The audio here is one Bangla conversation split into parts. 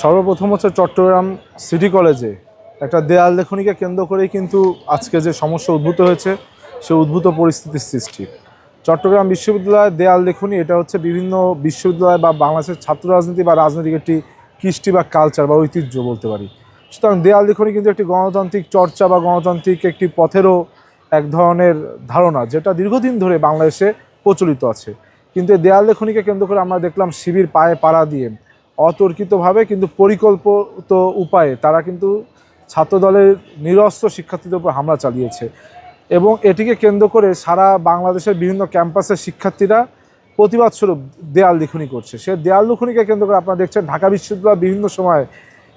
সর্বপ্রথম হচ্ছে চট্টগ্রাম সিটি কলেজে একটা দেয়াল লেখনীকে কেন্দ্র করেই কিন্তু আজকে যে সমস্যা উদ্ভূত হয়েছে সে উদ্ভূত পরিস্থিতির সৃষ্টি। চট্টগ্রাম বিশ্ববিদ্যালয়ের দেয়াল লেখনী এটা হচ্ছে বিভিন্ন বিশ্ববিদ্যালয় বা বাংলাদেশের ছাত্র রাজনীতি বা রাজনৈতিক একটি কৃষ্টি বা কালচার বা ঐতিহ্য বলতে পারি। সুতরাং দেয়াল লেখনী কিন্তু একটি গণতান্ত্রিক চর্চা বা গণতান্ত্রিক একটি পথেরও এক ধরনের ধারণা, যেটা দীর্ঘদিন ধরে বাংলাদেশে প্রচলিত আছে। কিন্তু এই দেয়াল লেখনীকে কেন্দ্র করে আমরা দেখলাম শিবির পায়ে পাড়া দিয়ে অতর্কিতভাবে কিন্তু পরিকল্পিত উপায়ে তারা কিন্তু ছাত্রদলের নিরস্ত্র শিক্ষার্থীদের উপর হামলা চালিয়েছে এবং এটিকে কেন্দ্র করে সারা বাংলাদেশের বিভিন্ন ক্যাম্পাসের শিক্ষার্থীরা প্রতিবাদস্বরূপ দেয়াল লিখনি করছে। সে দেয়াল লিখনিকে কেন্দ্র করে আপনারা দেখছেন ঢাকা বিশ্ববিদ্যালয় বিভিন্ন সময়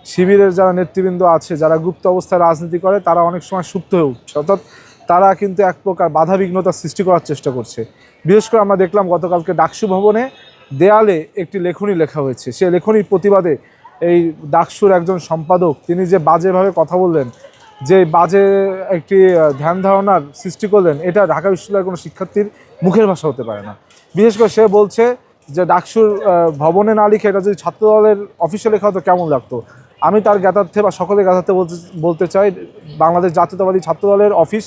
শিবিরের যারা নেতৃবৃন্দ আছে, যারা গুপ্ত অবস্থায় রাজনীতি করে, তারা অনেক সময় সুপ্ত হয়ে উঠছে, অর্থাৎ তারা কিন্তু এক প্রকার বাধাবিঘ্নতা সৃষ্টি করার চেষ্টা করছে। বিশেষ করে আমরা দেখলাম গতকালকে ডাকসু ভবনে দেয়ালে একটি লেখনী লেখা হয়েছে। সে লেখনীর প্রতিবাদে এই ডাকসুর একজন সম্পাদক তিনি যে বাজেভাবে কথা বললেন, যে বাজে একটি ধ্যান ধারণার সৃষ্টি করলেন, এটা ঢাকা বিশ্ববিদ্যালয়ের কোনো শিক্ষার্থীর মুখের ভাষা হতে পারে না। বিশেষ করে সে বলছে যে ডাকসুর ভবনে না লিখে এটা যদি ছাত্রদলের অফিসে লেখা হতো কেমন লাগতো। আমি তার জ্ঞাতার্থে বা সকলের জ্ঞাতার্থে বলতে চাই, বাংলাদেশ জাতীয়তাবাদী ছাত্রদলের অফিস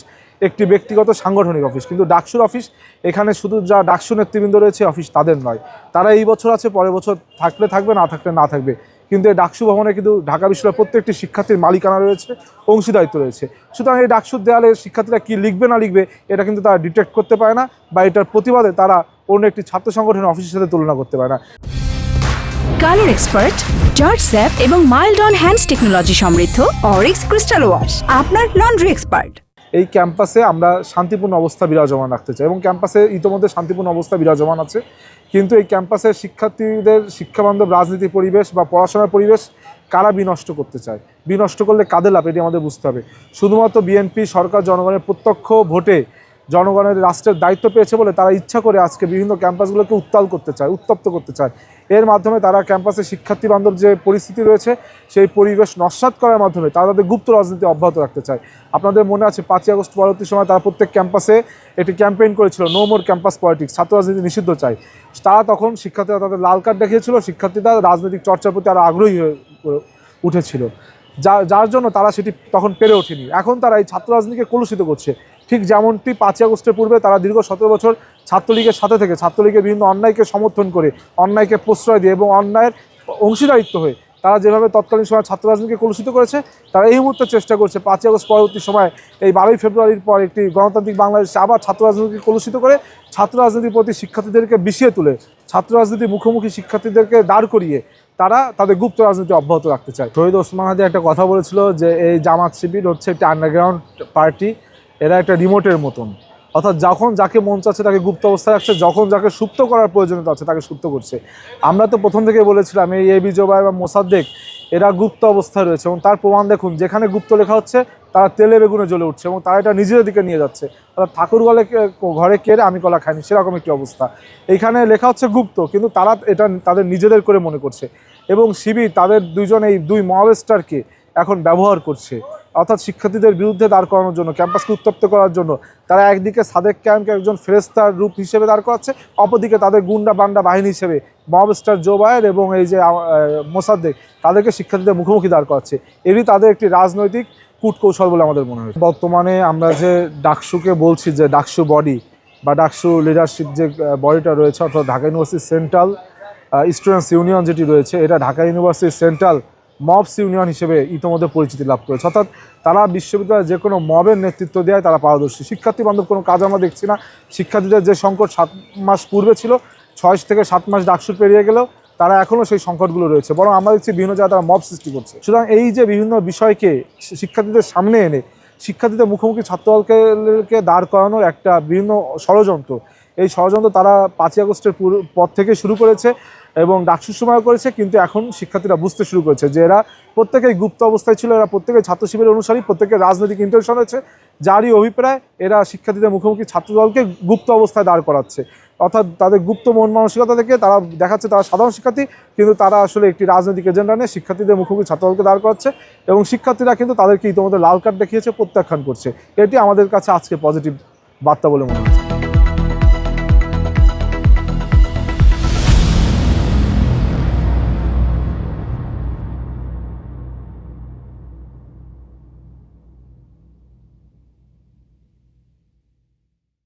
একটি ব্যক্তিগত সাংগঠনিক অফিস, কিন্তু ডাকসুর অফিস এখানে শুধু যা ডাকসু নেতৃবৃন্দ রয়েছে অফিস তাদের নয়। তারা এই বছর আছে, পরের বছর থাকলে থাকবে, না থাকলে না থাকবে, কিন্তু এই ডাকসু ভবনে কিন্তু ঢাকা বিশ্ববিদ্যালয়ের প্রত্যেকটি শিক্ষার্থীর মালিকানা রয়েছে, অংশীদারিত্ব রয়েছে। সুতরাং এই ডাকসুর দেয়ালে শিক্ষার্থীরা কী লিখবে না লিখবে এটা কিন্তু তারা ডিটেক্ট করতে পারে না, বা এটার প্রতিবাদে তারা অন্য একটি ছাত্র সংগঠনের অফিসের সাথে তুলনা করতে পারে না। কালার এক্সপার্ট, জর্জ স্যাপ এবং মাইল্ড অন হ্যান্ডস টেকনোলজি সমৃদ্ধ অরিক্স ক্রিস্টাল ওয়াশ আপনার লন্ড্রি এক্সপার্ট। এই ক্যাম্পাসে আমরা শান্তিপূর্ণ অবস্থা বিরাজমান রাখতে চাই এবং ক্যাম্পাসে ইতোমধ্যে শান্তিপূর্ণ অবস্থা বিরাজমান আছে, কিন্তু এই ক্যাম্পাসের শিক্ষার্থীদের শিক্ষাবান্ধব রাজনীতি পরিবেশ বা পড়াশোনার পরিবেশ কারা বিনষ্ট করতে চায়, বিনষ্ট করলে কাদের লাভ, এটি আমাদের বুঝতে হবে। শুধুমাত্র বিএনপি সরকার জনগণের প্রত্যক্ষ ভোটে জনগণের রাষ্ট্রের দায়িত্ব পেয়েছে বলে তারা ইচ্ছা করে আজকে বিভিন্ন ক্যাম্পাসগুলোকে উত্তাল করতে চায়, উত্তপ্ত করতে চায়। এর মাধ্যমে তারা ক্যাম্পাসে শিক্ষার্থী বান্ধব যে পরিস্থিতি রয়েছে সেই পরিবেশ নস্যাৎ করার মাধ্যমে তারা তাদের গুপ্ত রাজনীতি অব্যাহত রাখতে চায়। আপনাদের মনে আছে 5ই আগস্ট পরবর্তী সময় তারা প্রত্যেক ক্যাম্পাসে একটি ক্যাম্পেইন করেছিল, নো মোর ক্যাম্পাস পলিটিক্স, ছাত্র রাজনীতি নিষিদ্ধ চাই। তারা তখন শিক্ষার্থীরা তাদের লাল কার্ড দেখিয়েছিল, শিক্ষার্থীরা রাজনৈতিক চর্চার প্রতি আরও আগ্রহী হয়ে উঠেছিল, যার জন্য তারা সেটি তখন পেরে ওঠেনি। এখন তারা এই ছাত্র রাজনীতিকে কলুষিত করছে, ঠিক যেমনটি 5ই আগস্টের পূর্বে তারা দীর্ঘ 17 বছর ছাত্রলীগের সাথে থেকে ছাত্রলীগের বিভিন্ন অন্যায়কে সমর্থন করে, অন্যায়কে প্রশ্রয় দিয়ে এবং অন্যায়ের অংশীদারিত্ব হয়ে তারা যেভাবে তৎকালীন সময় ছাত্র রাজনীতিকে কলুষিত করেছে, তারা এই মুহূর্তে চেষ্টা করছে 5ই আগস্ট পরবর্তী সময় এই 12ই ফেব্রুয়ারির পর একটি গণতান্ত্রিক বাংলাদেশে আবার ছাত্র রাজনীতিকে কলুষিত করে ছাত্র রাজনীতির প্রতি শিক্ষার্থীদেরকে বিষিয়ে তুলে ছাত্র রাজনীতির মুখোমুখি শিক্ষার্থীদেরকে দাঁড় করিয়ে তারা তাদের গুপ্ত রাজনীতি অব্যাহত রাখতে চায়। শহীদ ওসমান হাদি একটা কথা বলেছিল যে এই জামাত শিবির হচ্ছে একটা আন্ডারগ্রাউন্ড পার্টি, এরা একটা রিমোটের মতন, অর্থাৎ যখন যাকে মন চাচ্ছে তাকে গুপ্ত অবস্থায় রাখছে, যখন যাকে সুপ্ত করার প্রয়োজনীয়তা আছে তাকে সুপ্ত করছে। আমরা তো প্রথম থেকে বলেছিলাম এই এবি জোবায়ের বা মোসাদ্দেক এরা গুপ্ত অবস্থায় রয়েছে এবং তার প্রমাণ দেখুন, যেখানে গুপ্ত লেখা হচ্ছে তারা তেলে বেগুনে জ্বলে উঠছে এবং তারা এটা নিজেদের দিকে নিয়ে যাচ্ছে। অর্থাৎ ঠাকুর ঘরে কেড়ে আমি কলা খাইনি সেরকম একটি অবস্থা। এইখানে লেখা হচ্ছে গুপ্ত, কিন্তু তারা এটা তাদের নিজেদের করে মনে করছে এবং শিবির তাদের এই দুই মহাবেস্টারকে এখন ব্যবহার করছে, অর্থাৎ শিক্ষার্থীদের বিরুদ্ধে দাঁড় করানোর জন্য, ক্যাম্পাসকে উত্তপ্ত করার জন্য। তারা একদিকে সাদেক ক্যাম্পকে একজন ফেরেস্তার রূপ হিসেবে দাঁড় করাচ্ছে, অপরদিকে তাদের গুন্ডা বান্ডা বাহিনী হিসেবে মহাবেস্টার জোবায়ের এবং এই যে মোসাদ্দেক তাদেরকে শিক্ষার্থীদের মুখোমুখি দাঁড় করাচ্ছে। এটি তাদের একটি রাজনৈতিক কূটকৌশল বলে আমাদের মনে হয়। বর্তমানে আমরা যে ডাকসুকে বলছি যে ডাকসু বডি বা ডাকসু লিডারশিপ যে বডিটা রয়েছে, অর্থাৎ Dhaka university central students union যেটি রয়েছে, এটা Dhaka university central mobs union হিসেবে ইতিমধ্যে পরিচিতি লাভ করেছে। অর্থাৎ তারা বিশ্ববিদ্যালয়ে যে কোনো মবের নেতৃত্ব দেওয়ায় তারা পারদর্শী। শিক্ষার্থী বান্ধব কোনো কাজ আমরা দেখছি না। শিক্ষার্থীদের যে সংকট 7 মাস পূর্বে ছিল, 6 থেকে 7 মাস ডাকসু পেরিয়ে গেলেও তারা এখনও সেই সংকটগুলো রয়েছে, বরং আমরা দেখছি বিভিন্ন জায়গায় তারা মব সৃষ্টি করছে। সুতরাং এই যে বিভিন্ন বিষয়কে শিক্ষার্থীদের সামনে এনে শিক্ষার্থীদের মুখোমুখি ছাত্রদলকে দাঁড় করানোর একটা বিভিন্ন ষড়যন্ত্র, এই ষড়যন্ত্র তারা 5ই আগস্টের পর থেকে শুরু করেছে এবং ডাকসুর সময় করেছে, কিন্তু এখন শিক্ষার্থীরা বুঝতে শুরু করেছে যে এরা প্রত্যেকেই গুপ্ত অবস্থায় ছিল, এরা প্রত্যেকেই ছাত্র শিবিরের অনুসারী, প্রত্যেকের রাজনৈতিক ইন্টেনশন হয়েছে, যারই অভিপ্রায় এরা শিক্ষার্থীদের মুখোমুখি ছাত্রদলকে গুপ্ত অবস্থায় দাঁড় করাচ্ছে। অর্থাৎ তাদের গুপ্ত মন মানসিকতা থেকে তারা দেখাচ্ছে তারা সাধারণ শিক্ষার্থী, কিন্তু তারা আসলে একটি রাজনৈতিক এজেন্ডা নিয়ে শিক্ষার্থীদের মুখোমুখি ছাত্রদলকে দাঁড় করাচ্ছে এবং শিক্ষার্থীরা কিন্তু তাদেরকে ইতিমধ্যে লাল কার্ড দেখিয়েছে, প্রত্যাখ্যান করছে। এটি আমাদের কাছে আজকে পজিটিভ বার্তা বলে মনে হচ্ছে।